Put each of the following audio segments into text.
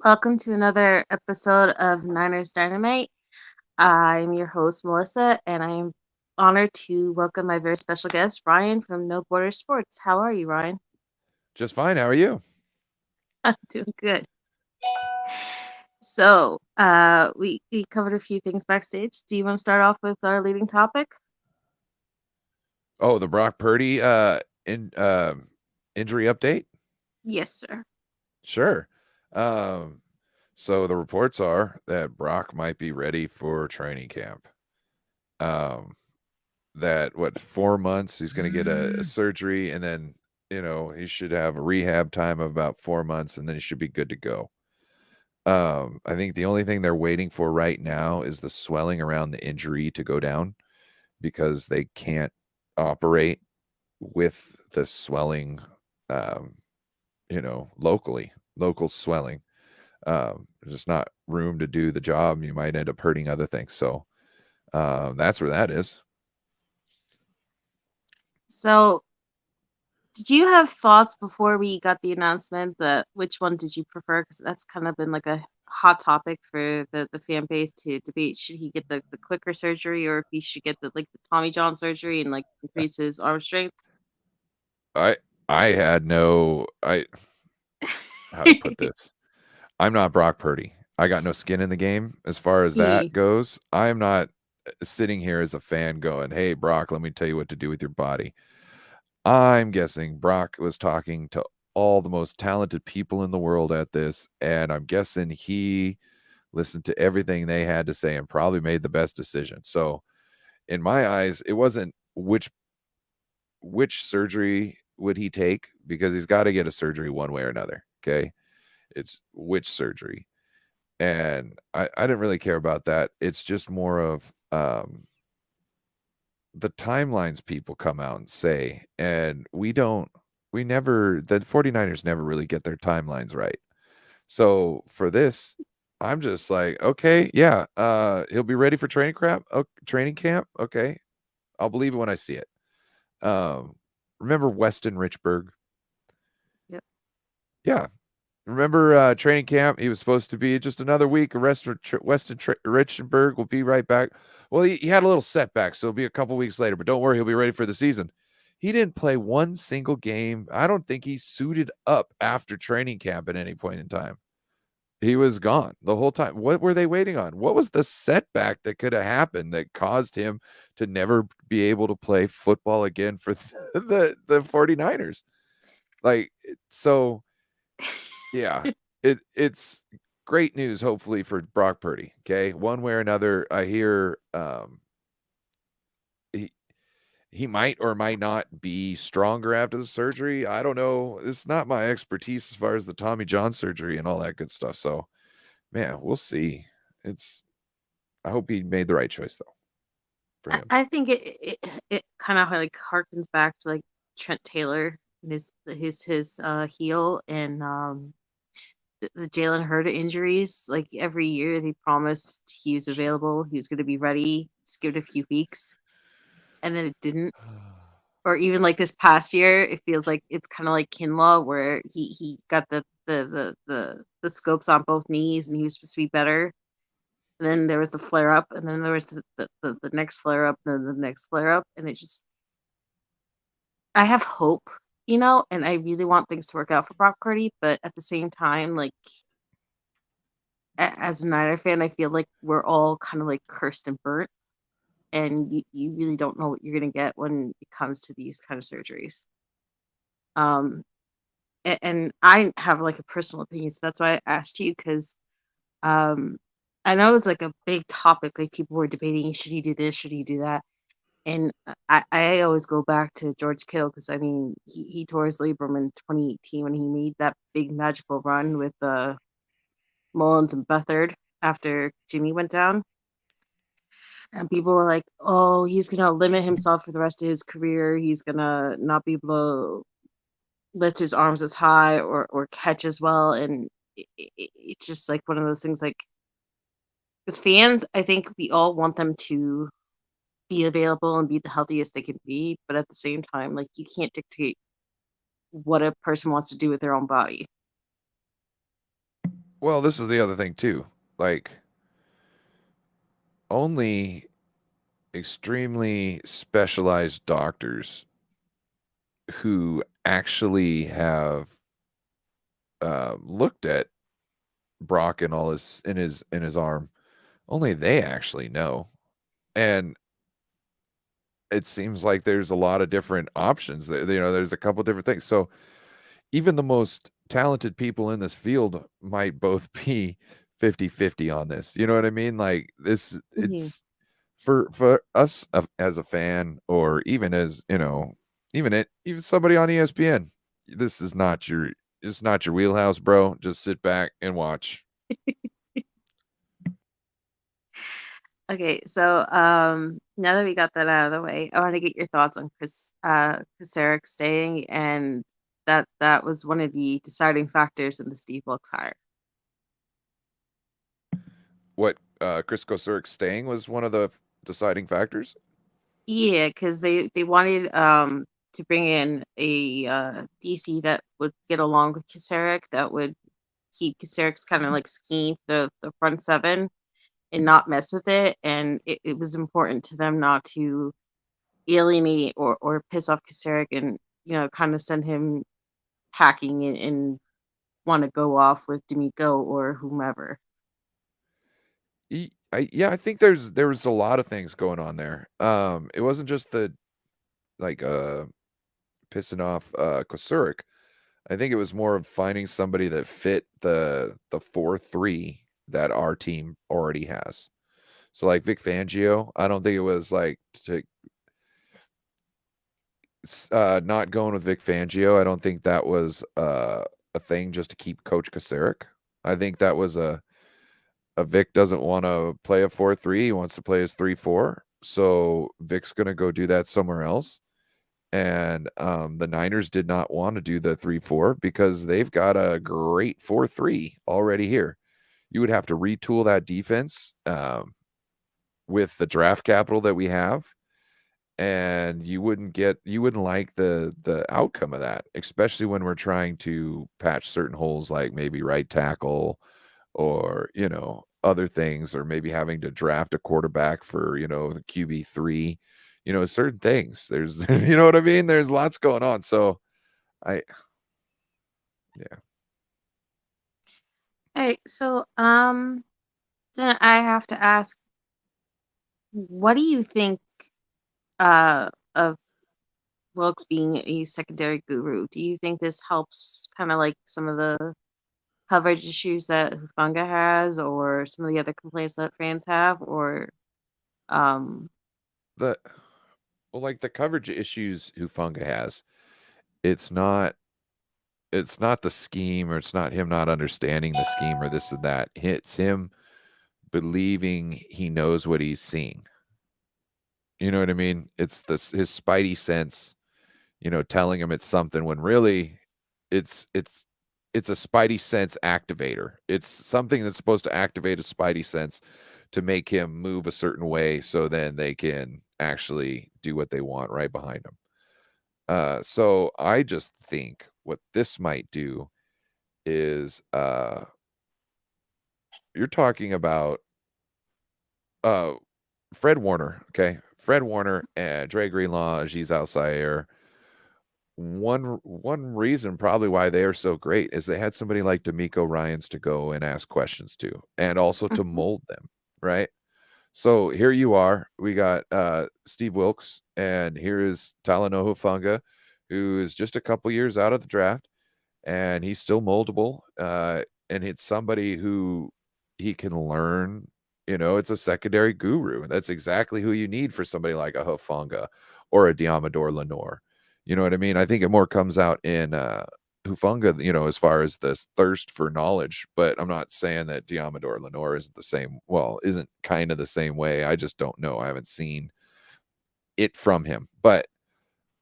Welcome to another episode of Niners Dynamite. I'm your host, Melissa, and I am honored to welcome my very special guest, Ryan from No Border Sports. How are you, Ryan? Just fine. How are you? I'm doing good. So we covered a few things backstage. Do you want to start off with our leading topic? Oh, the Brock Purdy injury update? Yes, sir. Sure. Um, so the reports are that Brock might be ready for training camp. Um, that what 4 months he's going to get a surgery, and then he should have a rehab time of about 4 months, and then he should be good to go. I think the only thing they're waiting for right now is the swelling around the injury to go down because they can't operate with the swelling, um, local swelling. There's just not room to do the job. You might end up hurting other things. So that's where that is. So, did you have thoughts before we got the announcement that which one did you prefer? Because that's kind of been like a hot topic for the fan base to debate. Should he get the quicker surgery or if he should get the Tommy John surgery and like increase his arm strength? I I had no I how to put this. I'm not Brock Purdy. I got no skin in the game as far as that Mm. goes. I'm not sitting here as a fan going, "Hey Brock, let me tell you what to do with your body." I'm guessing Brock was talking to all the most talented people in the world at this, and I'm guessing he listened to everything they had to say and probably made the best decision. So, in my eyes, it wasn't which surgery would he take because he's got to get a surgery one way or another. Okay. It's which surgery. And I didn't really care about that. It's just more of the timelines people come out and say, and the 49ers never really get their timelines right. So for this, I'm just like, okay, yeah, he'll be ready for training camp. Okay. I'll believe it when I see it. Um, remember Weston Richburg? Yep. Yeah. Remember training camp? He was supposed to be just another week. Richburg will be right back. Well, he had a little setback, so it'll be a couple weeks later, but don't worry, he'll be ready for the season. He didn't play one single game. I don't think he suited up after training camp at any point in time. He was gone the whole time. What were they waiting on? What was the setback that could have happened that caused him to never be able to play football again for the 49ers? Like so yeah, it's great news hopefully for Brock Purdy. Okay, one way or another, I hear he he might or might not be stronger after the surgery. I don't know. It's not my expertise as far as the Tommy John surgery and all that good stuff. So, man, we'll see. It's I hope he made the right choice though for him. I think it kind of like harkens back to like Trent Taylor and his heel and the Jalen Hurd injuries. Like every year, he promised he was available, he was going to be ready. Just give it a few weeks, and then it didn't. Or even like this past year, it feels like it's kind of like Kinlaw, where he got the scopes on both knees, and he was supposed to be better. And then there was the flare up, and then there was the next flare up, and then the next flare up, and it just I have hope, and I really want things to work out for Brock Purdy, but at the same time, like as a Niner fan, I feel like we're all kind of like cursed and burnt, and you really don't know what you're gonna get when it comes to these kind of surgeries. Um, and I have like a personal opinion, so that's why I asked you because um, I know it's like a big topic. Like people were debating, should he do this, should he do that? And I always go back to George Kittle because I mean he tore his labrum in 2018 when he made that big magical run with Mullins and Beathard after Jimmy went down. And people were like, "Oh, he's gonna limit himself for the rest of his career. He's gonna not be able to lift his arms as high or catch as well." And it's just like one of those things. Like as fans, I think we all want them to be available and be the healthiest they can be, but at the same time, like you can't dictate what a person wants to do with their own body. Well, this is the other thing too. Like, only extremely specialized doctors who actually have looked at Brock and all his in his arm, only they actually know. And it seems like there's a lot of different options. There's a couple different things. So even the most talented people in this field might both be 50-50 on this. You know what I mean? Like this, Hmm. it's for us as a fan, or even as, even somebody on ESPN, this is not your, it's not your wheelhouse, bro. Just sit back and watch. Okay, so now that we got that out of the way, I want to get your thoughts on Kasarik staying, and that was one of the deciding factors in the Steve Wilkes hire. What Chris Kosurik staying was one of the deciding factors. Yeah, because they wanted to bring in a DC that would get along with Kasarik, that would keep Kasarik's kind of like scheme, the front seven, and not mess with it. And it was important to them not to alienate or piss off Kasarik, and kind of send him packing and want to go off with D'Amico or whomever. Yeah, I think there was a lot of things going on there. It wasn't just the like pissing off Kosurik. I think it was more of finding somebody that fit the 4-3 that our team already has. So like Vic Fangio, I don't think it was like to not going with Vic Fangio. I don't think that was a thing just to keep Coach Kosurik. I think that was a Vic doesn't want to play a 4-3. He wants to play his 3-4. So Vic's going to go do that somewhere else. And the Niners did not want to do the 3-4 because they've got a great 4-3 already here. You would have to retool that defense with the draft capital that we have, and you wouldn't like the outcome of that, especially when we're trying to patch certain holes like maybe right tackle, or other things, or maybe having to draft a quarterback for the QB3, certain things. There's you know what I mean, there's lots going on. So I yeah. All right, so then I have to ask, what do you think of Wilkes being a secondary guru? Do you think this helps kind of like some of the coverage issues that Hufanga has, or some of the other complaints that fans have, or um the Well, like the coverage issues Hufanga has, it's not the scheme, or it's not him not understanding the scheme or this and that. It's him believing he knows what he's seeing. You know what I mean? It's his spidey sense, telling him it's something when really it's it's it's a spidey sense activator. It's something that's supposed to activate a spidey sense to make him move a certain way, so then they can actually do what they want right behind him. So I just think what this might do is you're talking about uh Fred Warner, okay? Fred Warner and Dre Greenlaw, Aziz Al-Sayer. One reason probably why they are so great is they had somebody like D'Amico Ryans to go and ask questions to, and also to mhm. mold them, right? So here you are. We got Steve Wilkes, and here is Talanoa Hufanga, who is just a couple years out of the draft, and he's still moldable. And it's somebody who he can learn. It's a secondary guru. That's exactly who you need for somebody like a Hufanga or a Diamador Lenore. You know what I mean? I think it more comes out in Hufanga, as far as this thirst for knowledge. But I'm not saying that Diamador Lenore isn't the same. Well, isn't kind of the same way. I just don't know. I haven't seen it from him. But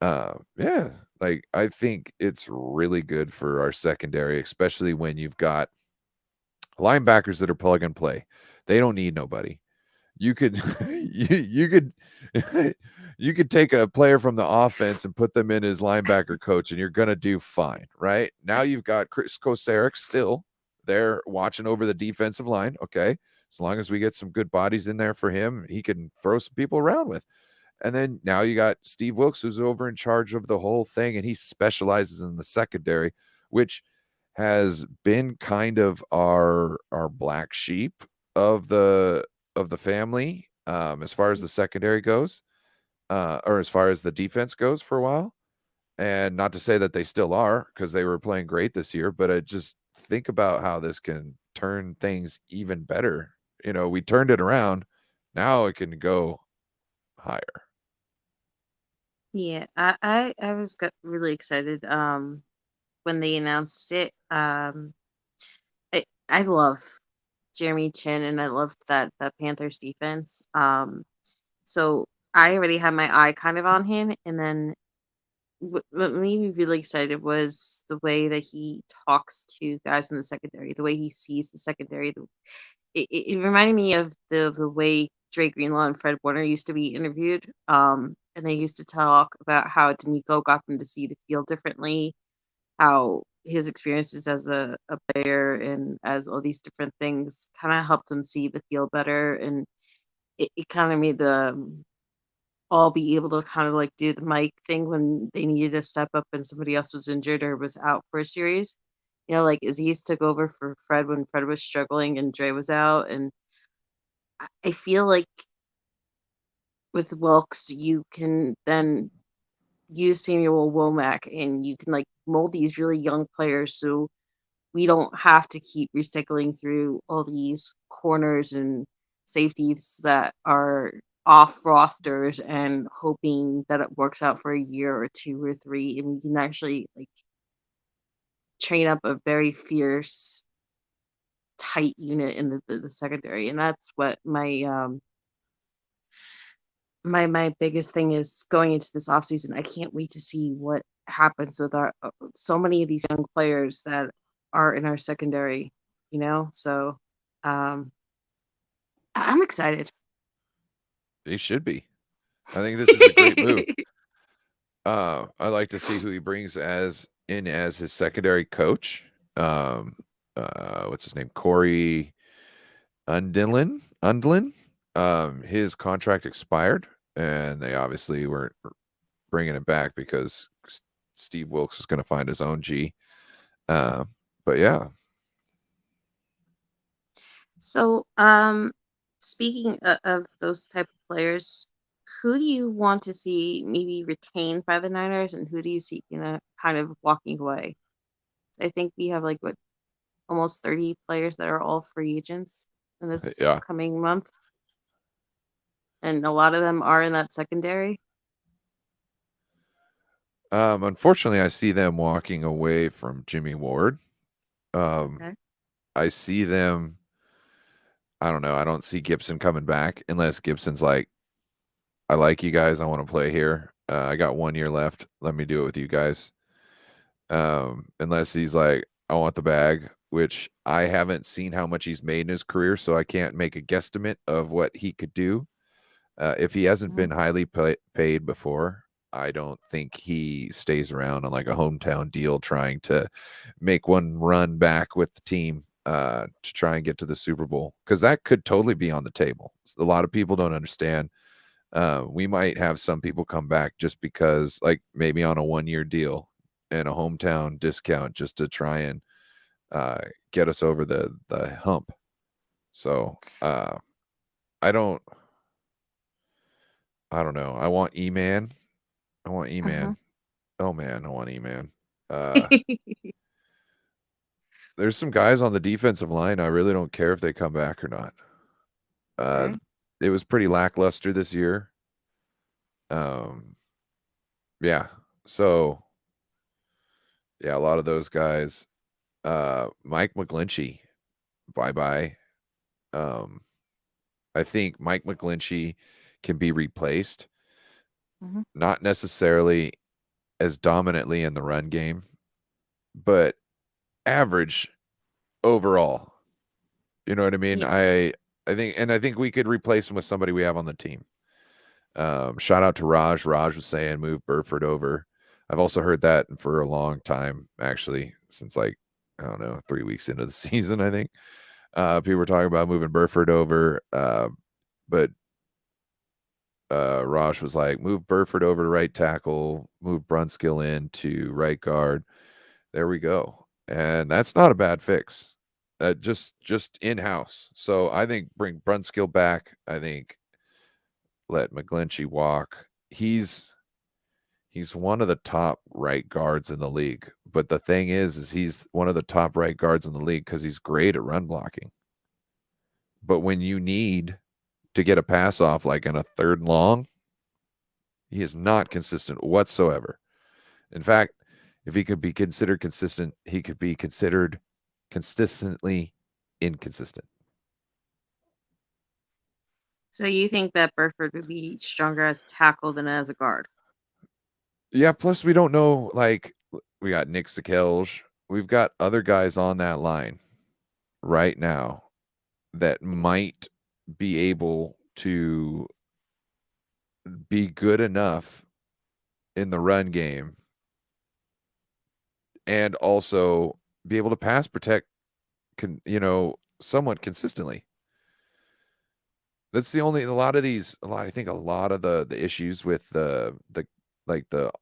yeah, like I think it's really good for our secondary, especially when you've got linebackers that are plug and play. They don't need nobody. You could you could you could take a player from the offense and put them in as linebacker coach, and you're gonna do fine, right? Now you've got Chris Kosarik still there watching over the defensive line. Okay, as long as we get some good bodies in there for him, he can throw some people around with. And then now you got Steve Wilkes, who's over in charge of the whole thing, and he specializes in the secondary, which has been kind of our black sheep of the family, as far as the secondary goes, or as far as the defense goes for a while. And not to say that they still are, because they were playing great this year, but I just think about how this can turn things even better. We turned it around. Now it can go higher. Yeah, I was really excited when they announced it. I love Jeremy Chin, and I love that Panthers defense. So I already had my eye kind of on him, and then what made me really excited was the way that he talks to guys in the secondary, the way he sees the secondary. It reminded me of the way Dre Greenlaw and Fred Warner used to be interviewed. And they used to talk about how D'Amico got them to see the field differently, how his experiences as a player and as all these different things kind of helped him see the field better. And it kind of made the all be able to kind of like do the mic thing when they needed to step up and somebody else was injured or was out for a series. Like Aziz took over for Fred when Fred was struggling and Dre was out. And I feel like with Wilkes, you can then use Samuel Womack and you can like mold these really young players so we don't have to keep recycling through all these corners and safeties that are off rosters and hoping that it works out for a year or two or three, and we can actually like train up a very fierce tight unit in the secondary. And that's what my biggest thing is going into this offseason. I can't wait to see what happens with our so many of these young players that are in our secondary, so I'm excited. They should be. I think this is a great move. I like to see who he brings as his secondary coach. What's his name? Corey Undlin. His contract expired, and they obviously weren't bringing it back because Steve Wilkes is going to find his own G. But yeah. So, speaking of those type of players, who do you want to see maybe retained by the Niners, and who do you see kind of walking away? I think we have like what almost 30 players that are all free agents in this Yeah. coming month, and a lot of them are in that secondary. Unfortunately, I see them walking away from Jimmy Ward. Okay. I see them. I don't know. I don't see Gibson coming back unless Gibson's like, I like you guys. I want to play here. I got 1 year left. Let me do it with you guys. Unless he's like, I want the bag, which I haven't seen how much he's made in his career, so I can't make a guesstimate of what he could do. If he hasn't been highly paid before, I don't think he stays around on like a hometown deal trying to make one run back with the team to try and get to the Super Bowl, because that could totally be on the table. A lot of people don't understand. We might have some people come back just because, like, maybe on a 1 year deal and a hometown discount just to try and get us over the hump. So I don't know. I want E-Man. Oh man, I want E-Man. There's some guys on the defensive line. I really don't care if they come back or not. Okay. It was pretty lackluster this year. Yeah. So yeah, a lot of those guys. Mike McGlinchey, bye-bye. I think Mike McGlinchey can be replaced. Not necessarily as dominantly in the run game, but average overall. You know what I mean? Yeah. I think we could replace him with somebody we have on the team. Shout out to Raj. Raj was saying move Burford over. I've also heard that for a long time, actually, since like I don't know, 3 weeks into the season, I think. People were talking about moving Burford over, but Rosh was like, move Burford over to right tackle, move Brunskill in to right guard. There we go. And that's not a bad fix. Just in-house. So I think bring Brunskill back. I think let McGlinchey walk. He's one of the top right guards in the league. But the thing is he's one of the top right guards in the league because he's great at run blocking. But when you need to get a pass off like in a third and long, he is not consistent whatsoever. In fact, if he could be considered consistent, he could be considered consistently inconsistent. So you think that Burford would be stronger as a tackle than as a guard? Yeah, plus we don't know, like, we got Nick Sakelj. We've got other guys on that line right now that might be able to be good enough in the run game and also be able to pass protect, somewhat consistently. That's the only I think a lot of the issues with the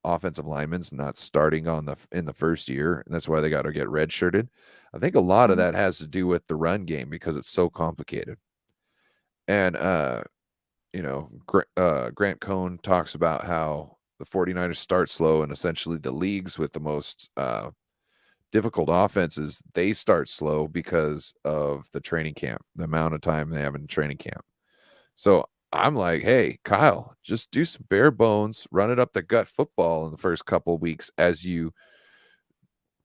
offensive linemen's not starting in the first year, and that's why they got to get redshirted. I think a lot of that has to do with the run game because it's so complicated. And Grant Cohn talks about how the 49ers start slow, and essentially the leagues with the most difficult offenses, they start slow because of the training camp, the amount of time they have in training camp. So I'm like, hey, Kyle, just do some bare bones, run it up the gut football in the first couple of weeks as you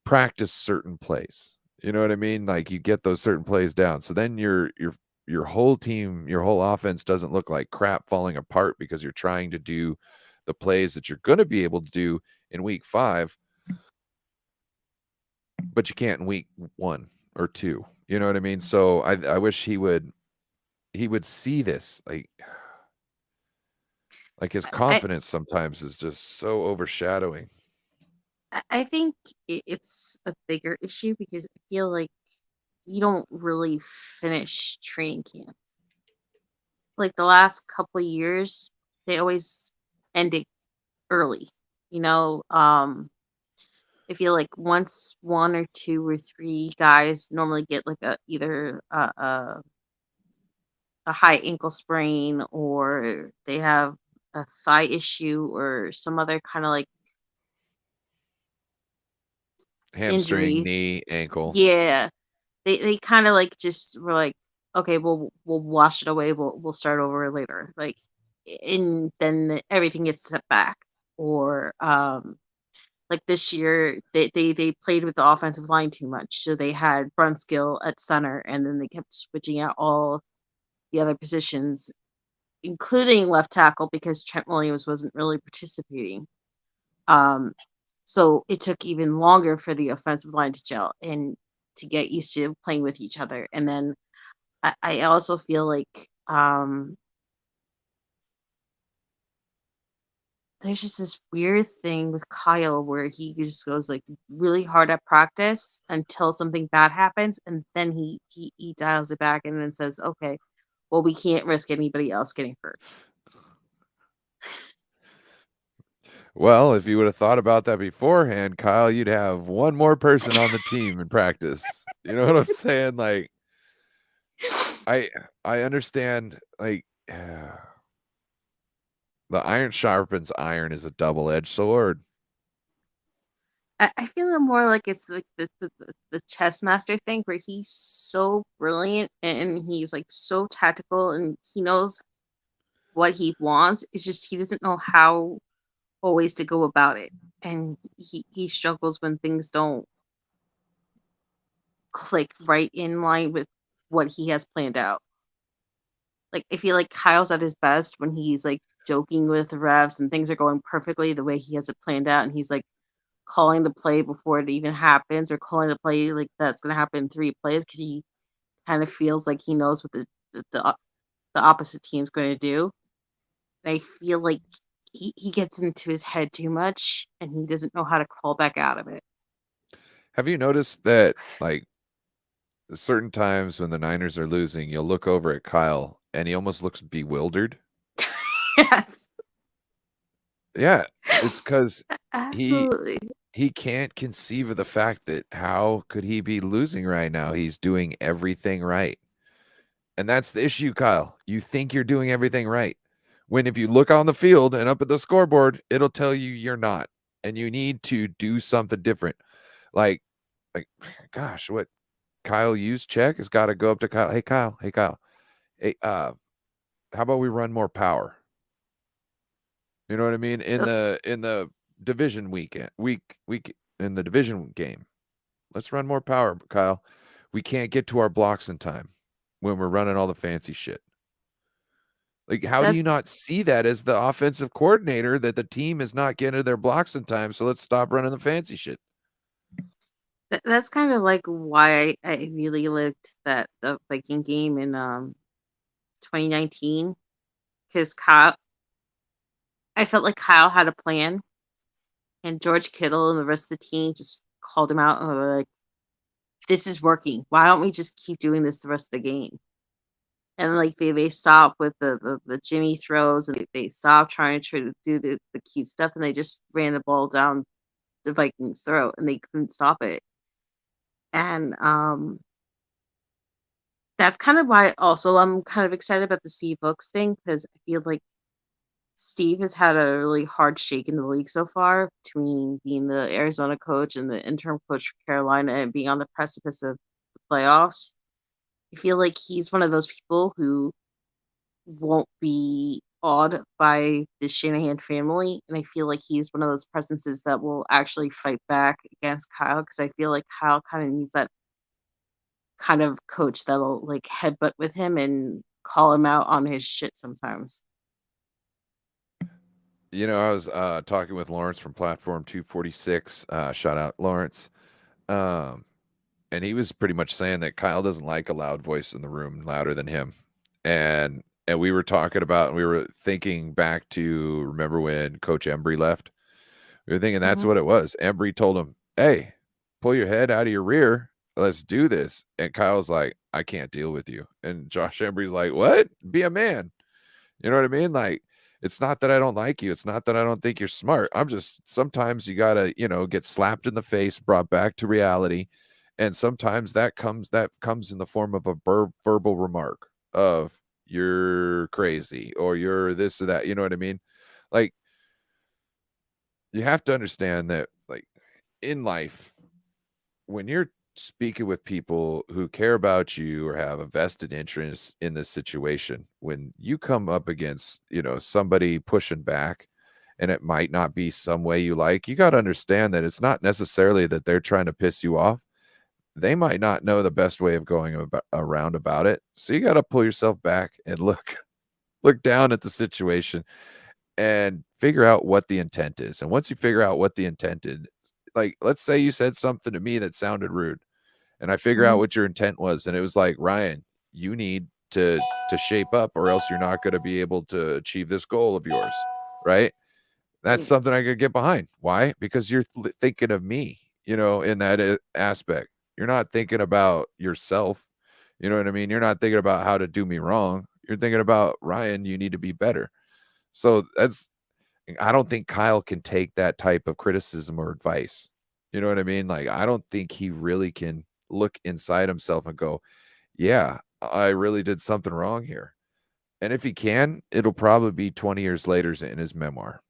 practice certain plays. You know what I mean? Like you get those certain plays down. So then your whole team, your whole offense doesn't look like crap falling apart because you're trying to do the plays that you're going to be able to do in week 5, but you can't in week 1 or 2. You know what I mean? So I wish he would see this. Like his confidence sometimes is just so overshadowing. I think it's a bigger issue because I feel like you don't really finish training camp. Like the last couple of years, they always ended early. I feel like once 1 or 2 or 3 guys normally get like either a high ankle sprain or they have a thigh issue or some other kind of like Hamstring, injury. knee, ankle. Yeah. They kind of like just were like, okay, we'll wash it away. We'll start over later. Like, and then everything gets set back. Or like this year, they played with the offensive line too much, so they had Brunskill at center, and then they kept switching out all the other positions, including left tackle because Trent Williams wasn't really participating. So it took even longer for the offensive line to gel and to get used to playing with each other. And then I also feel like there's just this weird thing with Kyle where he just goes like really hard at practice until something bad happens, and then he dials it back and then says, "Okay, well we can't risk anybody else getting hurt." Well, if you would have thought about that beforehand, Kyle, you'd have one more person on the team in practice. You know what I'm saying? Like, I understand. Like, the iron sharpens iron is a double-edged sword. I feel more like it's like the chess master thing where he's so brilliant and he's like so tactical and he knows what he wants. It's just he doesn't know how always to go about it, and he struggles when things don't click right in line with what he has planned out. Like I feel like Kyle's at his best when he's like joking with the refs and things are going perfectly the way he has it planned out, and he's like calling the play before it even happens or calling the play like that's going to happen in 3 plays because he kind of feels like he knows what the opposite team's going to do. And I feel like he gets into his head too much and he doesn't know how to crawl back out of it. Have you noticed that, like, certain times when the Niners are losing, you'll look over at Kyle and he almost looks bewildered? Yes. Yeah, it's because he Absolutely. he can't conceive of the fact that how could he be losing right now? He's doing everything right. And that's the issue, Kyle. You think you're doing everything right. When if you look on the field and up at the scoreboard, it'll tell you you're not. And you need to do something different. Like, like, gosh, what Kyle Juszczyk has got to go up to Kyle. Hey Kyle. Hey, how about we run more power? You know what I mean? In the division week in the division game. Let's run more power, Kyle. We can't get to our blocks in time when we're running all the fancy shit. Like, how do you That's not see that as the offensive coordinator that the team is not getting to their blocks in time? So let's stop running the fancy shit. that's kind of like why I really liked that the Viking game in 2019 because Kyle, I felt like Kyle had a plan, and George Kittle and the rest of the team just called him out and were like, "This is working. Why don't we just keep doing this the rest of the game?" And like they stopped with the Jimmy throws and they stopped trying to do the cute stuff and they just ran the ball down the Vikings' throat and they couldn't stop it. And that's kind of why also I'm kind of excited about the Steve Books thing because I feel like Steve has had a really hard shake in the league so far between being the Arizona coach and the interim coach for Carolina and being on the precipice of the playoffs. I feel like he's one of those people who won't be awed by the Shanahan family, and I feel like he's one of those presences that will actually fight back against Kyle because I feel like Kyle kind of needs that kind of coach that'll like headbutt with him and call him out on his shit sometimes. You know, I was talking with Lawrence from Platform 246. Shout out Lawrence. Um, and he was pretty much saying that Kyle doesn't like a loud voice in the room louder than him. And we were talking about and we were thinking back to remember when Coach Embry left? We were thinking that's Mhm. what it was. Embry told him, "Hey, pull your head out of your rear. Let's do this." And Kyle's like, "I can't deal with you." And Josh Embry's like, "What? Be a man." You know what I mean? Like, it's not that I don't like you. It's not that I don't think you're smart. I'm just sometimes you gotta, get slapped in the face, brought back to reality, and sometimes that comes in the form of a verbal remark of you're crazy or you're this or that. You know what I mean? Like, you have to understand that, like, in life, when you're speaking with people who care about you or have a vested interest in this situation, when you come up against, somebody pushing back and it might not be some way you like, you got to understand that it's not necessarily that they're trying to piss you off. They might not know the best way of going around about it. So you got to pull yourself back and look down at the situation and figure out what the intent is. And once you figure out what the intent is, like, let's say you said something to me that sounded rude and I figure out Mhm. what your intent was, and it was like, Ryan, you need to shape up, or else you're not going to be able to achieve this goal of yours, right? That's Mm. something I could get behind. Why? Because you're thinking of me, in that aspect. You're not thinking about yourself. You know what I mean? You're not thinking about how to do me wrong. You're thinking about Ryan. You need to be better. So I don't think Kyle can take that type of criticism or advice. You know what I mean? Like, I don't think he really can look inside himself and go, yeah, I really did something wrong here. And if he can, it'll probably be 20 years later in his memoir.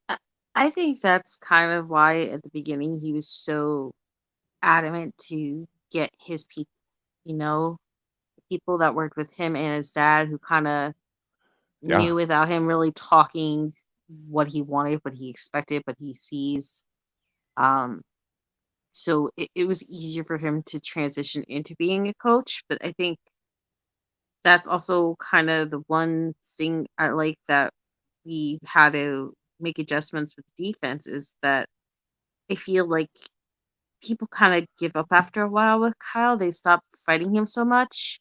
I I think that's kind of why at the beginning he was so adamant to get his people, you know, people that worked with him and his dad who kind of Yeah. knew without him really talking what he wanted, what he expected, what he sees. Um, so it was easier for him to transition into being a coach. But I think that's also kind of the one thing I like that we had to make adjustments with the defense is that I feel like people kind of give up after a while with Kyle. They stop fighting him so much.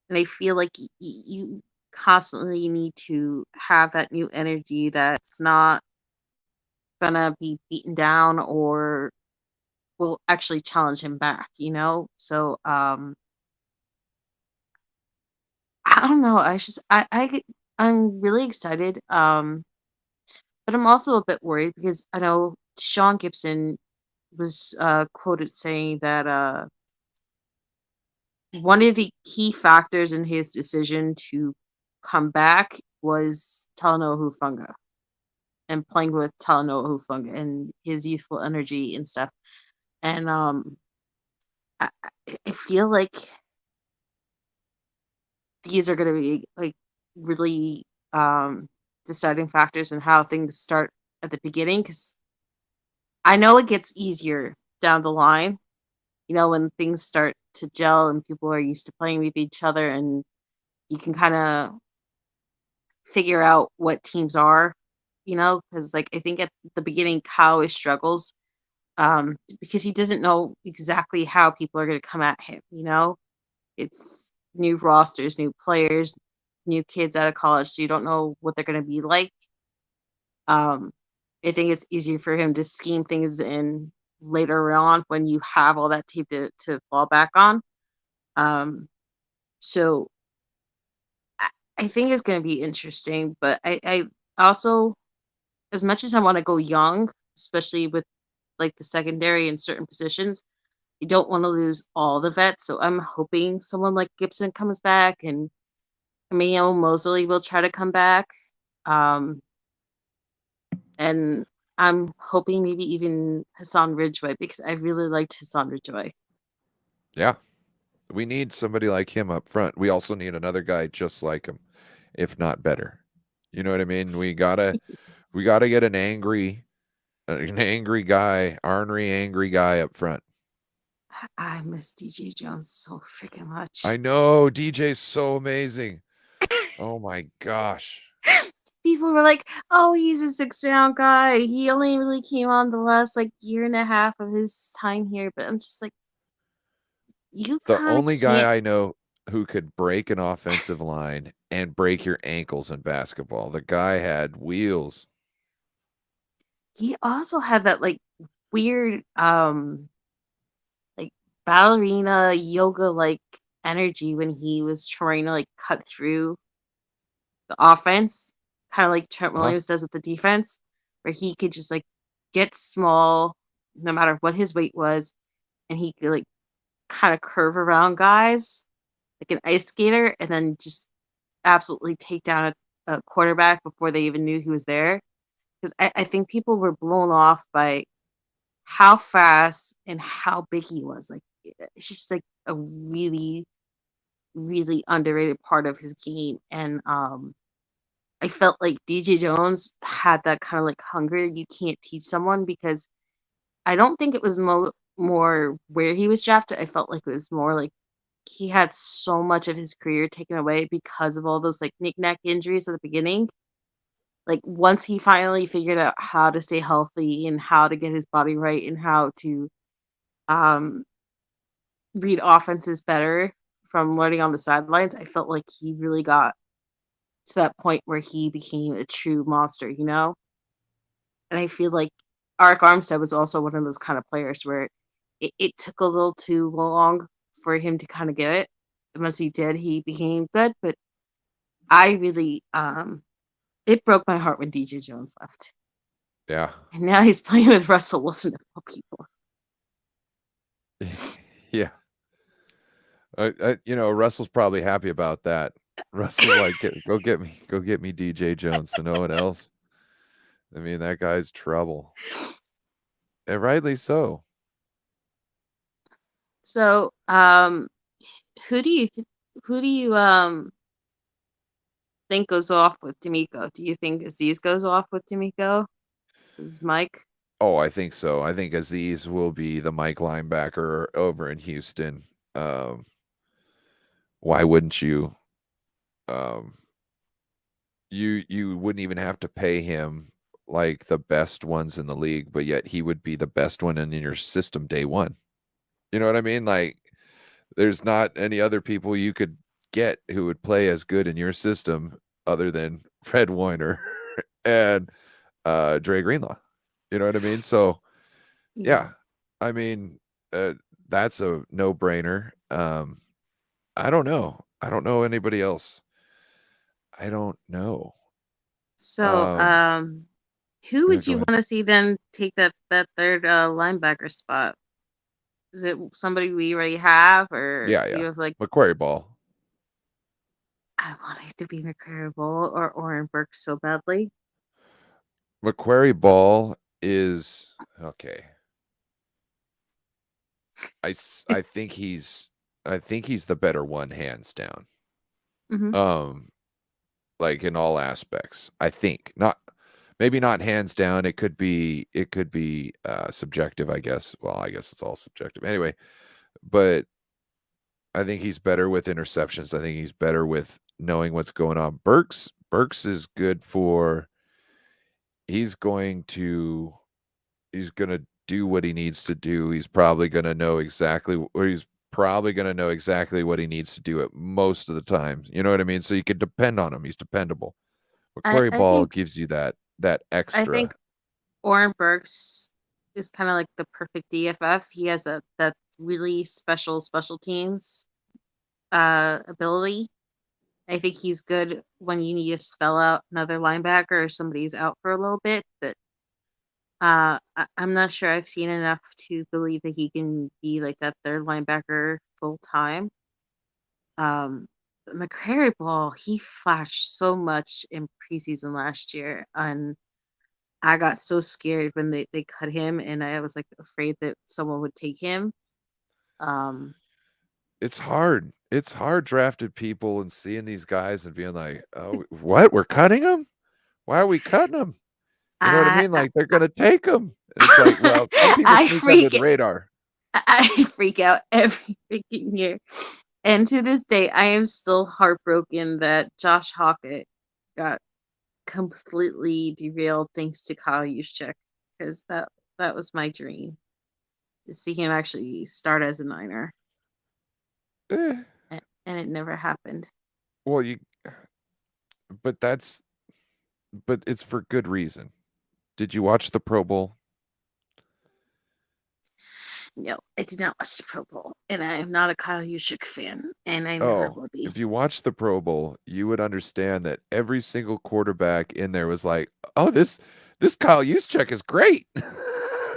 And I feel like you constantly need to have that new energy that's not gonna be beaten down or will actually challenge him back, you know? So I don't know. I'm really excited. But I'm also a bit worried because I know Sean Gibson was quoted saying that one of the key factors in his decision to come back was Talanoa Hufanga and playing with Talanoa Hufanga and his youthful energy and stuff. And I, I feel like these are going to be like really deciding factors in how things start at the beginning, because I know it gets easier down the line, you know, when things start to gel and people are used to playing with each other and you can kind of figure out what teams are, you know, because like I think at the beginning Kyle always struggles because he doesn't know exactly how people are going to come at him, you know. It's new rosters, new players, new kids out of college, so you don't know what they're going to be like. um I think it's easier for him to scheme things in later on when you have all that tape to fall back on. um so I, I think it's going to be interesting, but I also, as much as I want to go young, especially with like the secondary in certain positions, you don't want to lose all the vets. So I'm hoping someone like Gibson comes back, and Emmanuel Mosley will try to come back. Um, and I'm hoping maybe even Hassan Ridgeway, because I really liked Hassan Ridgeway. Yeah. We need somebody like him up front. We also need another guy just like him, if not better. You know what I mean? We gotta get an angry guy, ornery, angry guy up front. I miss DJ Jones so freaking much. I know DJ's so amazing. Oh my gosh. People were like, "Oh, he's a 6th round guy. He only really came on the last like year and a half of his time here." But I'm just like, you The kind of only can't. guy I know who could break an offensive line and break your ankles in basketball. The guy had wheels. He also had that like weird, like ballerina yoga like energy when he was trying to like cut through the offense, kind of like Trent Huh? Williams does with the defense, where he could just like get small no matter what his weight was, and he could like kind of curve around guys like an ice skater, and then just absolutely take down a quarterback before they even knew he was there. Because I think people were blown off by how fast and how big he was. Like it's just like a really, really underrated part of his game. And I felt like DJ Jones had that kind of like hunger you can't teach someone, because I don't think it was more where he was drafted. I felt like it was more like he had so much of his career taken away because of all those like knick-knack injuries at the beginning. Like once he finally figured out how to stay healthy and how to get his body right and how to um read offenses better from learning on the sidelines, I felt like he really got to that point where he became a true monster, you know? And I feel like Arik Armstead was also one of those kind of players where it took a little too long for him to kind of get it. And once he did, he became good. But I really, it broke my heart when DJ Jones left. Yeah. And now he's playing with Russell Wilson of all people. Yeah. Russell's probably happy about that. Russell's like, go get me DJ Jones to no one else. I mean, that guy's trouble. And rightly so. So, who do you who do you think goes off with DeMeco? Do you think Aziz goes off with DeMeco? Is Mike? Oh, I think so. I think Aziz will be the Mike linebacker over in Houston. Um, why wouldn't you? Um, you wouldn't even have to pay him like the best ones in the league, but yet he would be the best one in your system day one. You know what I mean? Like there's not any other people you could get who would play as good in your system other than Fred Warner and Dre Greenlaw. You know what I mean? So Yeah. yeah, I mean, that's a no-brainer. I don't know. I don't know anybody else. I don't know. So, Um, who yeah, would go you ahead. want to see then take that third linebacker spot? Is it somebody we already have, or Yeah, do yeah. you have like? Macquarie Ball. I want it to be McCarry Bowl or Oren Burks so badly. Macquarie Ball is okay. I think he's the better one, hands down. Hmm. Um, like in all aspects. I think not, maybe not hands down. It could be subjective, I guess. Well, I guess it's all subjective anyway. But I think he's better with interceptions. I think he's better with knowing what's going on. Burks is good for. He's going to he's going to do what he needs to do. He's probably going to know exactly, or he's probably going to know exactly what he needs to do at most of the time. You know what I mean? So you can depend on him. He's dependable. I Macquarie I Ball think gives you that I think extra. Oren Burks is kind of like the perfect DFF. He has that really special teams ability. I think he's good when you need to spell out another linebacker or somebody's out for a little bit, but I'm not sure I've seen enough to believe that he can be like that third linebacker full time. But McCrary Ball, he flashed so much in preseason last year, and I got so scared when they cut him, and I was like afraid that someone would take him. Um, It's hard. It's hard drafted people and seeing these guys and being like, "Oh, what? We're cutting them? Why are we cutting them?" You know what I I, mean? Like they're gonna take them. And it's like, well, some people I sneak under freak the radar. I freak out every freaking year. And to this day, I am still heartbroken that Josh Hockett got completely derailed thanks to Kyle Juszczyk, because that was my dream to see him actually start as a Niner, Eh, and it never happened. well, but that's, but it's for good reason. Did you watch the Pro Bowl? No, I did not watch the Pro Bowl, and I am not a Kyle Juszczyk fan, and I never Oh, will be. if you watch the Pro Bowl, you would understand that every single quarterback in there was like, "Oh, this Kyle Juszczyk is great."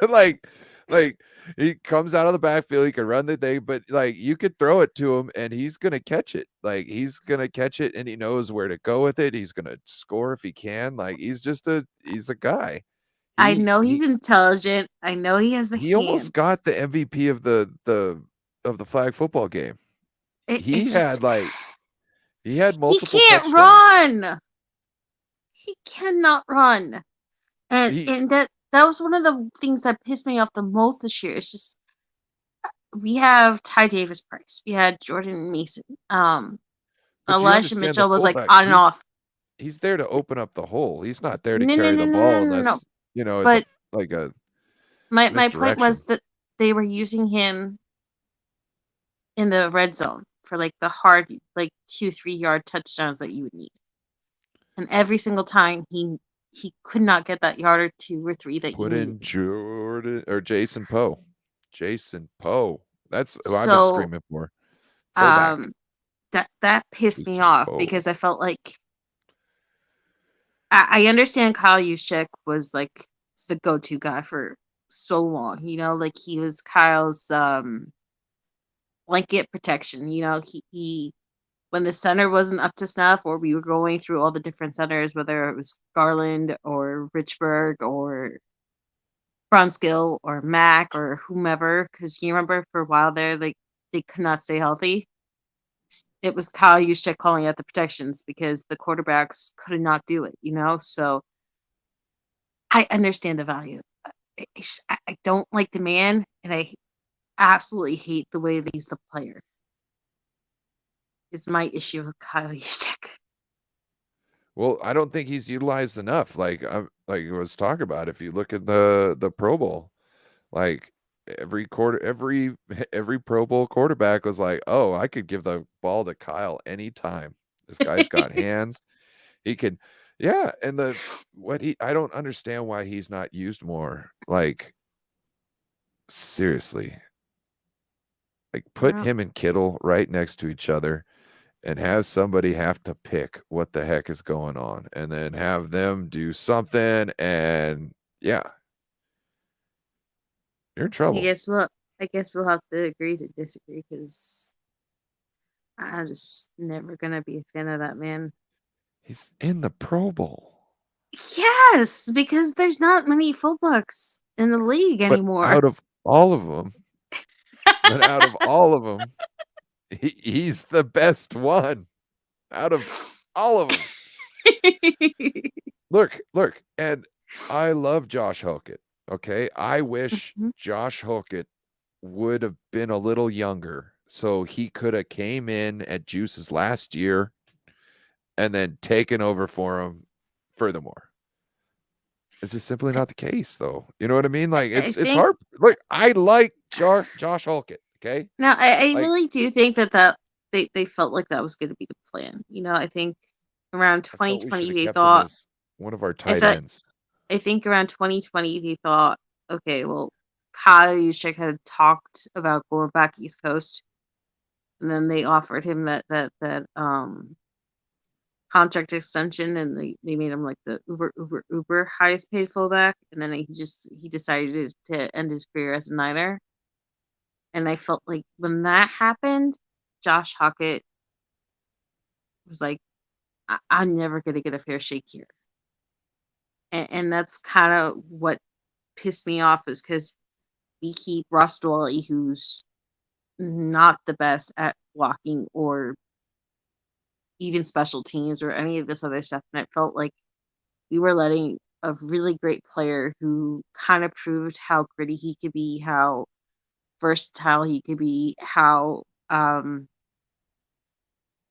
like, like he comes out of the backfield, he can run the thing, but like you could throw it to him and he's gonna catch it. Like he's gonna catch it and he knows where to go with it. He's gonna score if he can. Like he's a guy. I He know he's he intelligent. I know he has the he almost hands. got the MVP of the flag football game. He It's just had like he had he multiple can't touchdowns. run. He cannot run. And He and that was one of the things that pissed me off the most this year. It's just we have Ty Davis Price. We had Jordan Mason. but you Elijah understand the Mitchell was like fullback, on and off. he's there to open up the hole. He's not there to No, no, carry no, the no, no, ball no, no. unless, you know, it's a But like a my point was misdirection. that they were using him in the red zone for like the hard, like 2-3 yard touchdowns that you would need. And every single time he could not get that yard or 2 or 3 that you Put needed. in Jordan or Jason Poe. Jason Poe. That's who I've been So screaming for. Fullback. um that pissed me Jason off Poe. because I felt like I understand Kyle Juszczyk was like the go-to guy for so long. Like he was Kyle's blanket protection. He when the center wasn't up to snuff, or we were going through all the different centers, whether it was Garland or Richburg or Bronskill or Mac or whomever, because you remember for a while there, like they could not stay healthy. It was Kyle Juszczyk calling out the protections because the quarterbacks could not do it. So I understand the value. I don't like the man, and I absolutely hate the way that he's the player. Is my issue with Kyle Juszczyk. Well, I don't think he's utilized enough. Like let's talk about, if you look at the Pro Bowl, like every Pro Bowl quarterback was like, "Oh, I could give the ball to Kyle anytime. This guy's got hands. He can." Yeah, and the what he I don't understand why he's not used more. Like seriously, like put Yeah. him and Kittle right next to each other and have somebody have to pick what the heck is going on and then have them do something and yeah, you're in I trouble. guess we'll I guess we'll have to agree to disagree because I'm just never gonna be a fan of that man. He's in the Pro Bowl. Yes, because there's not many fullbacks in the league But anymore. out of all of them, but out of all of them, he's the best one out of all of them. Look, and I love Josh Hokett. Okay, I wish Mhm. Josh Hokett would have been a little younger so he could have came in at Juice's last year and then taken over for him furthermore. It's just simply not the case though. You know what I mean? Like I it's think hard. Look, I like Josh Hokett, okay? now I Like really do think that they felt like that was going to be the plan. I think around I felt we should 2020 have they kept him thought as one of our I tight thought ends. I think around 2020 they thought, okay, well, Kyle Juszczyk had talked about going back East Coast, and then they offered him that contract extension, and they made him like the uber highest paid fullback, and then he decided to end his career as a Niner. And I felt like when that happened, Josh Hockett was like, I'm never gonna get a fair shake here. And that's kind of what pissed me off, is because we keep Ross Dwelly, who's not the best at blocking or even special teams or any of this other stuff. And it felt like we were letting a really great player who kind of proved how gritty he could be, how versatile he could be, how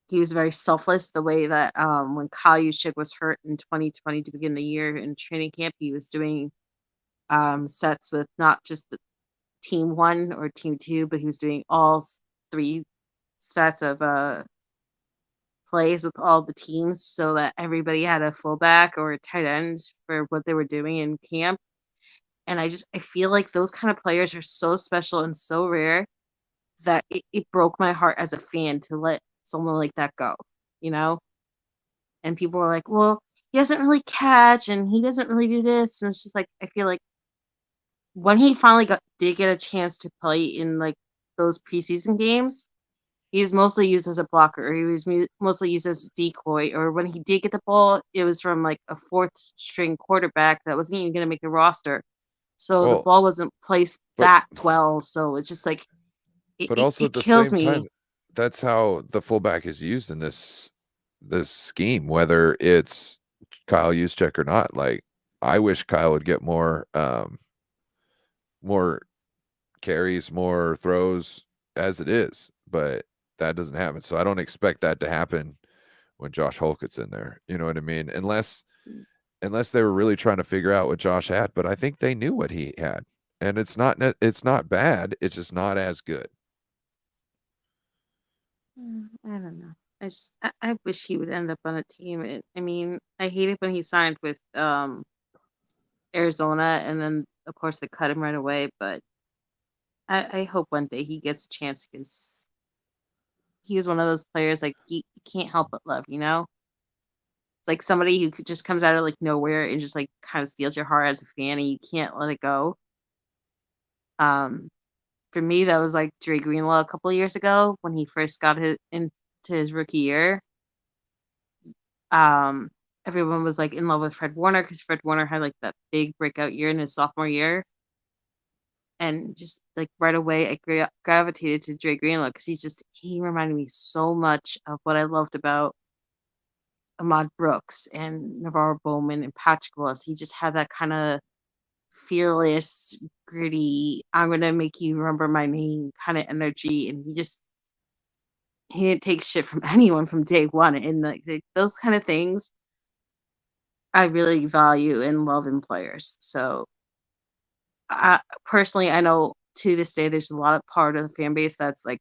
he was very selfless. The way that when Kyle Juszczyk was hurt in 2020 to begin the year in training camp, he was doing sets with not just the team one or team two, but he was doing all three sets of plays with all the teams so that everybody had a fullback or a tight end for what they were doing in camp. And I feel like those kind of players are so special and so rare that it broke my heart as a fan to let someone like that go, you know? And people were like, well, he doesn't really catch and he doesn't really do this. And it's just like, I feel like when he finally did get a chance to play in like those preseason games, he was mostly used as a blocker, or he was mostly used as a decoy, or when he did get the ball, it was from like a fourth string quarterback that wasn't even going to make the roster. So the Well, ball wasn't placed but that well. So it's just like, it, but it, also it at the kills same time, me. that's how the fullback is used in this scheme, whether it's Kyle Juszczyk or not. Like I wish Kyle would get more carries, more throws as it is, but that doesn't happen. So I don't expect that to happen when Josh Holkett's in there. You know what I mean? Unless they were really trying to figure out what Josh had, but I think they knew what he had. And it's not bad, it's just not as good. I don't know. I wish he would end up on a team. I mean, I hate it when he signed with Arizona, and then of course they cut him right away. But I hope one day he gets a chance, because he was one of those players like you can't help but love. Like somebody who just comes out of like nowhere and just like kind of steals your heart as a fan, and you can't let it go. Um, for me, that was like Dre Greenlaw a couple of years ago when he first got into his rookie year. Um, Everyone was like in love with Fred Warner because Fred Warner had like that big breakout year in his sophomore year, and just like right away, I gravitated to Dre Greenlaw because he reminded me so much of what I loved about Ahmad Brooks and Navarro Bowman and Patrick Willis. He just had that kind of fearless, gritty, I'm gonna make you remember my name kind of energy, and he didn't take shit from anyone from day one, and like those kind of things I really value and love in players. So personally, I know to this day there's a lot of part of the fan base that's like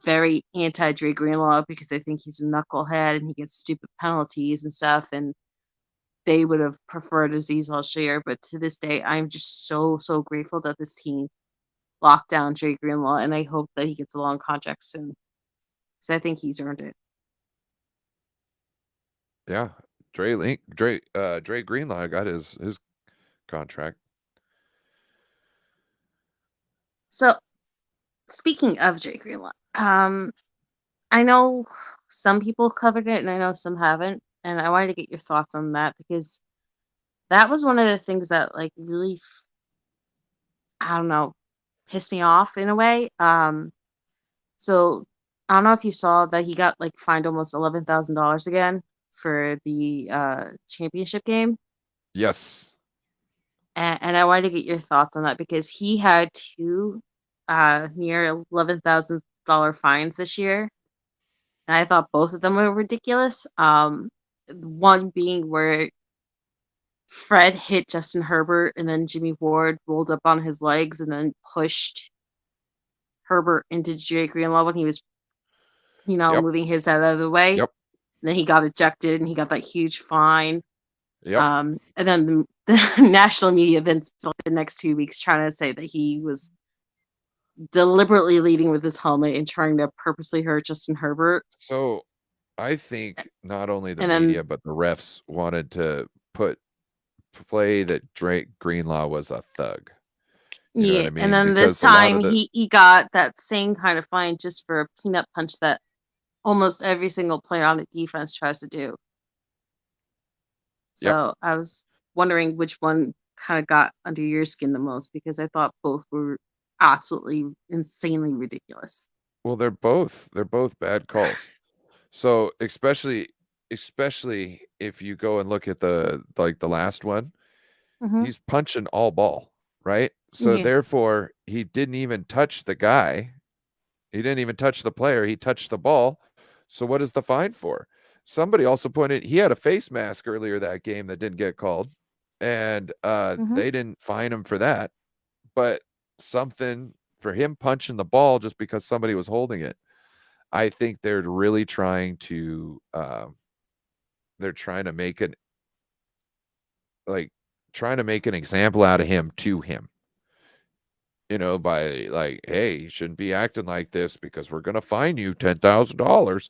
very anti Dre Greenlaw because they think he's a knucklehead and he gets stupid penalties and stuff, and they would have preferred Aziz Al-Shaair. But to this day, I'm just so grateful that this team lock down Dre Greenlaw, and I hope that he gets a long contract soon. So I think he's earned it. Yeah, Dre Greenlaw got his contract. So speaking of Dre Greenlaw, I know some people covered it, and I know some haven't, and I wanted to get your thoughts on that because that was one of the things that like really, I don't know, pissed me off in a way. So I don't know if you saw that he got like fined almost $11,000 again for the championship game. Yes. And I wanted to get your thoughts on that because he had two near $11,000 fines this year. And I thought both of them were ridiculous. One being where Fred hit Justin Herbert and then Jimmy Ward rolled up on his legs and then pushed Herbert into Dre Greenlaw when he was, Yep. moving his head out of the way. Yep. And then he got ejected and he got that huge fine. Yep. And then the national media then spent the next 2 weeks trying to say that he was deliberately leading with his helmet and trying to purposely hurt Justin Herbert. So I think not only the And then media but the refs wanted to play that Drake Greenlaw was a thug. You know what I mean? And then Because this time he got that same kind of fine just for a peanut punch that almost every single player on the defense tries to do. So I was wondering which one kind of got under your skin the most because I thought both were absolutely insanely ridiculous. Well, they're both bad calls. So especially if you go and look at the last one, he's punching all ball, right? So Yeah. therefore he didn't even touch the guy. He didn't even touch the player. He touched the ball. So what is the fine for? Somebody also pointed he had a face mask earlier that game that didn't get called, and they didn't fine him for that. But something for him punching the ball just because somebody was holding it. I think they're really trying to make an example out of him to him. By like, hey, you shouldn't be acting like this because we're gonna fine you $10,000.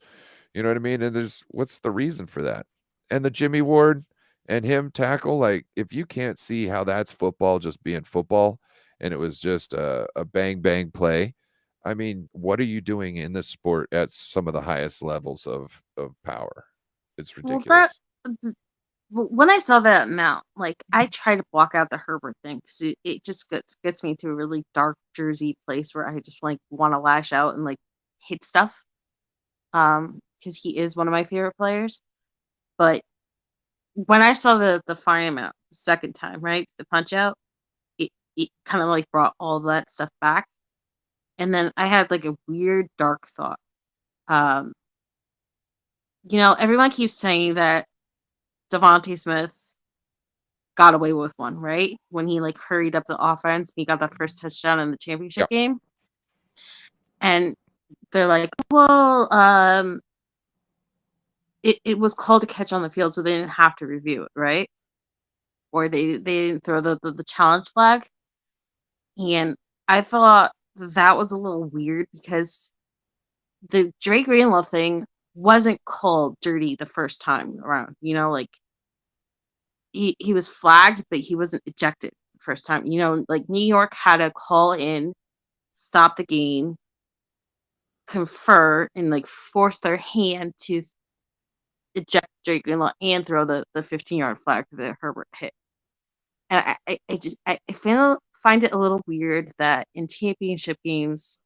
You know what I mean? And what's the reason for that? And the Jimmy Ward and him tackle, like, if you can't see how that's football just being football, and it was just a bang bang play. I mean, what are you doing in this sport at some of the highest levels of power? It's ridiculous. When I saw that amount, like I try to block out the Herbert thing because it just gets me to a really dark Jersey place where I just like want to lash out and like hit stuff. Because he is one of my favorite players. But when I saw the fine amount the second time, right, the punch out, it kind of like brought all that stuff back. And then I had like a weird dark thought. Um, everyone keeps saying that Devontae Smith got away with one, right? When he like hurried up the offense and he got that first touchdown in the championship game. And they're like, well, it was called a catch on the field, so they didn't have to review it, right? Or they didn't throw the challenge flag. And I thought that was a little weird because the Dre Greenlaw thing wasn't called dirty the first time around. Like he was flagged, but he wasn't ejected the first time. Like New York had to call in, stop the game, confer, and like force their hand to eject Dre Greenlaw and throw the 15-yard flag that Herbert hit. And I find it a little weird that in championship games,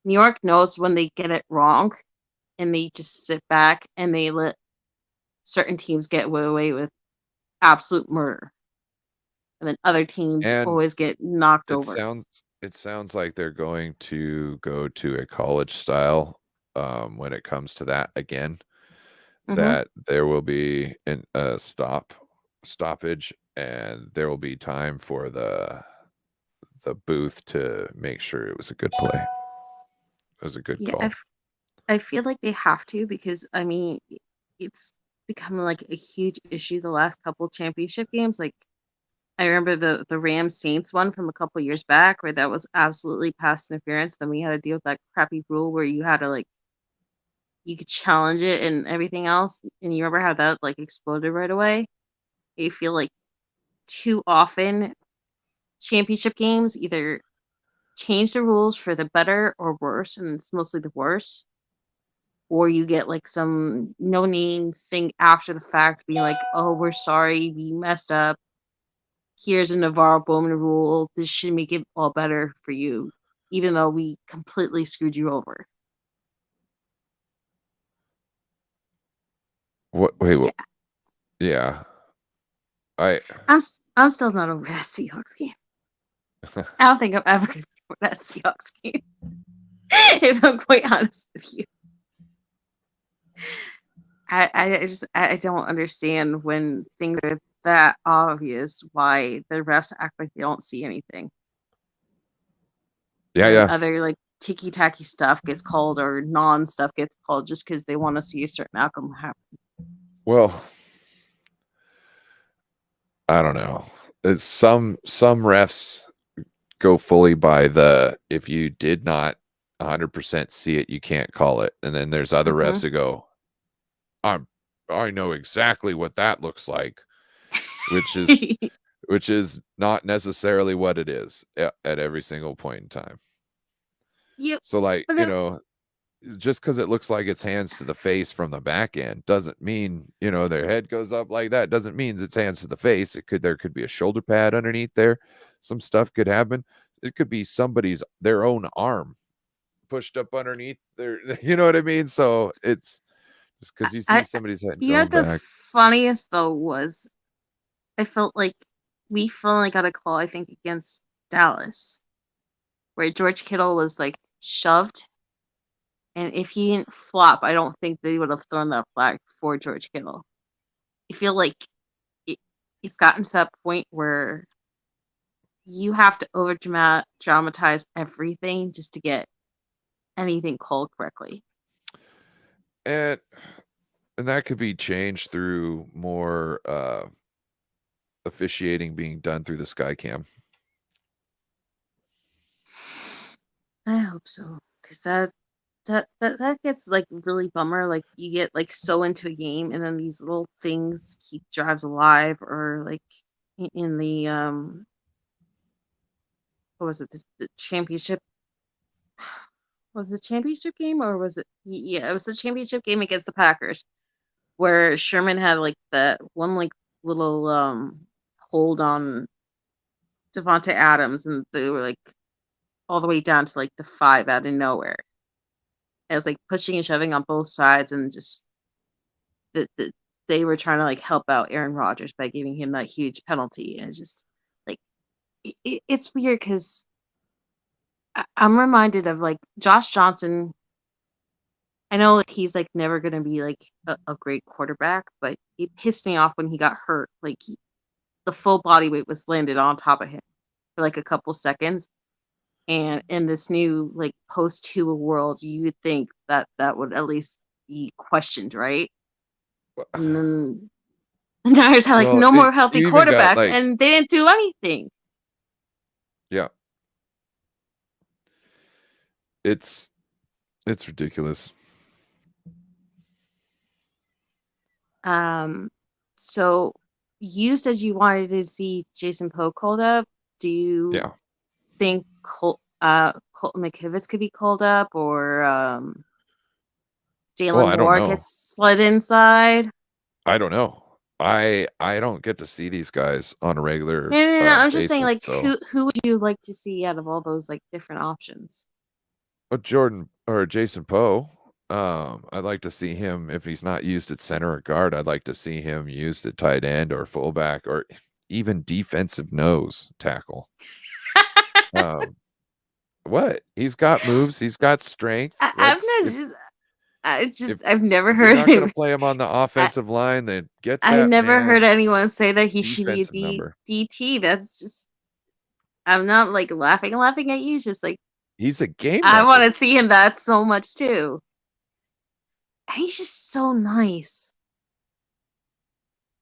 New York knows when they get it wrong and they just sit back and they let certain teams get away with absolute murder. And then other teams always get knocked over. It sounds like they're going to go to a college style when it comes to that again. That there will be a stoppage, and there will be time for the booth to make sure it was a good play. It was a good call. I feel like they have to because I mean it's becoming like a huge issue the last couple championship games. Like I remember the Rams Saints one from a couple years back where that was absolutely pass interference. Then we had to deal with that crappy rule where you had to like you could challenge it and everything else. And you remember how that like exploded right away? I feel like too often championship games either change the rules for the better or worse, and it's mostly the worse. Or you get like some no name thing after the fact being like, oh, we're sorry, we messed up. Here's a Navarro Bowman rule. This should make it all better for you, even though we completely screwed you over. What? Wait. Yeah. What? Yeah. I'm still not over that Seahawks game. I don't think I'm ever gonna be over that Seahawks game. If I'm quite honest with you. I don't understand when things are that obvious why the refs act like they don't see anything. Yeah, and yeah. Other like ticky tacky stuff gets called or non stuff gets called just because they want to see a certain outcome happen. Well, I don't know. It's some refs go fully by the if you did not 100% see it, you can't call it. And then there's other refs that go, I know exactly what that looks like, which is not necessarily what it is at every single point in time. Yep. So like, you know, just because it looks like it's hands to the face from the back end doesn't mean, you know, their head goes up like that. Doesn't mean it's hands to the face. There could be a shoulder pad underneath there. Some stuff could happen. It could be their own arm pushed up underneath their, you know what I mean? So it's just because you see somebody's head going the back. funniest though was I felt like we finally got a call, I think, against Dallas, where George Kittle was like shoved. And if he didn't flop, I don't think they would have thrown that flag for George Kittle. I feel like it's gotten to that point where you have to over dramatize everything just to get anything called correctly. And that could be changed through more officiating being done through the Skycam. I hope so, because that gets like really bummer. Like you get like so into a game, and then these little things keep drives alive, or like in the what was it? The championship. Was it the championship game or was it? Yeah, it was the championship game against the Packers, where Sherman had like that one like little hold on Devontae Adams, and they were like all the way down to like the 5 out of nowhere. It was like pushing and shoving on both sides, and just they were trying to like help out Aaron Rodgers by giving him that huge penalty, and it's just like it's weird because I'm reminded of like Josh Johnson. I know he's like never gonna be like a great quarterback, but it pissed me off when he got hurt. Like the full body weight was landed on top of him for like a couple seconds. And in this new like post Tua world, you would think that would at least be questioned, right? And then the Niners had like no more healthy quarterbacks, like, and they didn't do anything. Yeah, it's ridiculous. So you said you wanted to see Jason Poe called up. Do you think Colton McKivitz could be called up, or Jalen Moore gets slid inside? I don't know. I don't get to see these guys on a regular. No. I'm just saying, like, who would you like to see out of all those like different options? Jordan or Jason Poe. I'd like to see him if he's not used at center or guard. I'd like to see him used at tight end or fullback or even defensive nose tackle. What? He's got moves. He's got strength. I've never heard. You're not going to play him on the offensive line. Then get. I never heard anyone say that he should be a DT. That's just. I'm not like laughing at you. It's just like he's a game. I want to see him that so much too. And he's just so nice.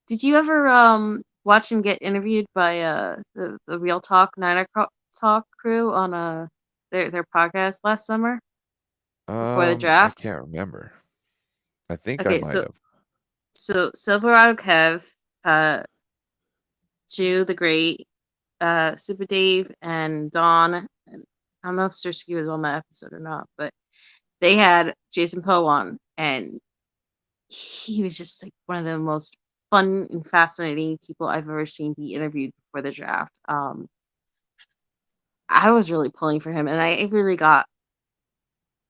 Did you ever watch him get interviewed by the Real Talk Talk crew on their podcast last summer before the I draft? can't remember. I think I Okay, might have. so Silverado Kev, uh, Jew the Great, Super Dave, and Don. And I don't know if Sirski was on that episode or not, but they had Jason Poe on, and he was just like one of the most fun and fascinating people I've ever seen be interviewed before the draft. I was really pulling for him, and I really got.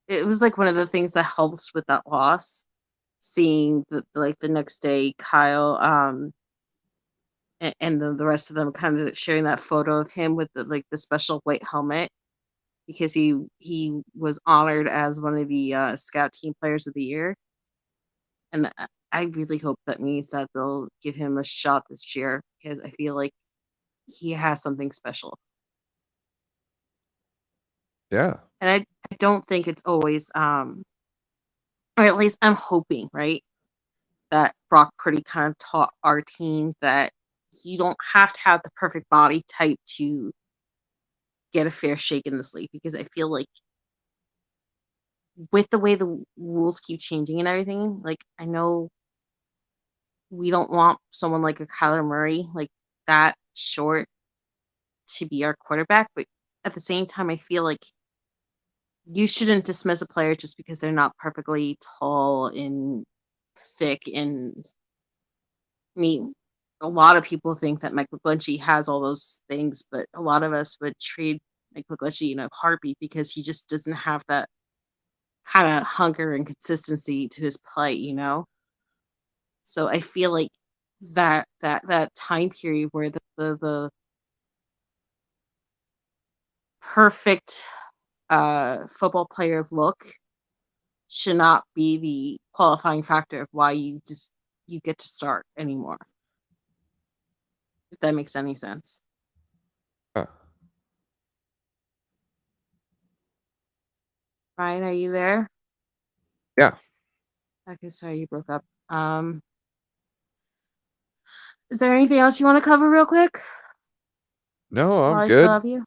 It was like one of the things that helps with that loss, seeing the next day Kyle and the rest of them kind of sharing that photo of him with the special white helmet because he was honored as one of the scout team players of the year, and I really hope that means that they'll give him a shot this year because I feel like he has something special. Yeah. And I don't think it's always or at least I'm hoping, right, that Brock Purdy kind of taught our team that you don't have to have the perfect body type to get a fair shake in this league because I feel like with the way the rules keep changing and everything, like I know we don't want someone like a Kyler Murray, like that short, to be our quarterback, but at the same time, I feel like you shouldn't dismiss a player just because they're not perfectly tall and thick. And I mean, a lot of people think that Mike McGlinchey has all those things, but a lot of us would trade Mike McGlinchey in a heartbeat because he just doesn't have that kind of hunger and consistency to his play, you know? So I feel like that time period where the perfect football player look should not be the qualifying factor of why you get to start anymore. If that makes any sense. Huh. Ryan, are you there? Yeah. Okay, sorry you broke up. Is there anything else you want to cover real quick No, while I'm I still good. have you?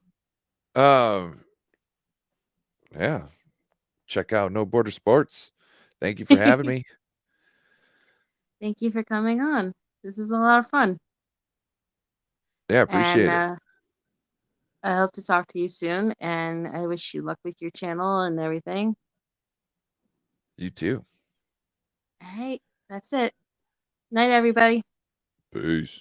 Yeah. Check out No Border Sports. Thank you for having me. Thank you for coming on. This is a lot of fun. Yeah, And appreciate it. I hope to talk to you soon. And I wish you luck with your channel and everything. You too. All right, that's it. Night, everybody. Peace.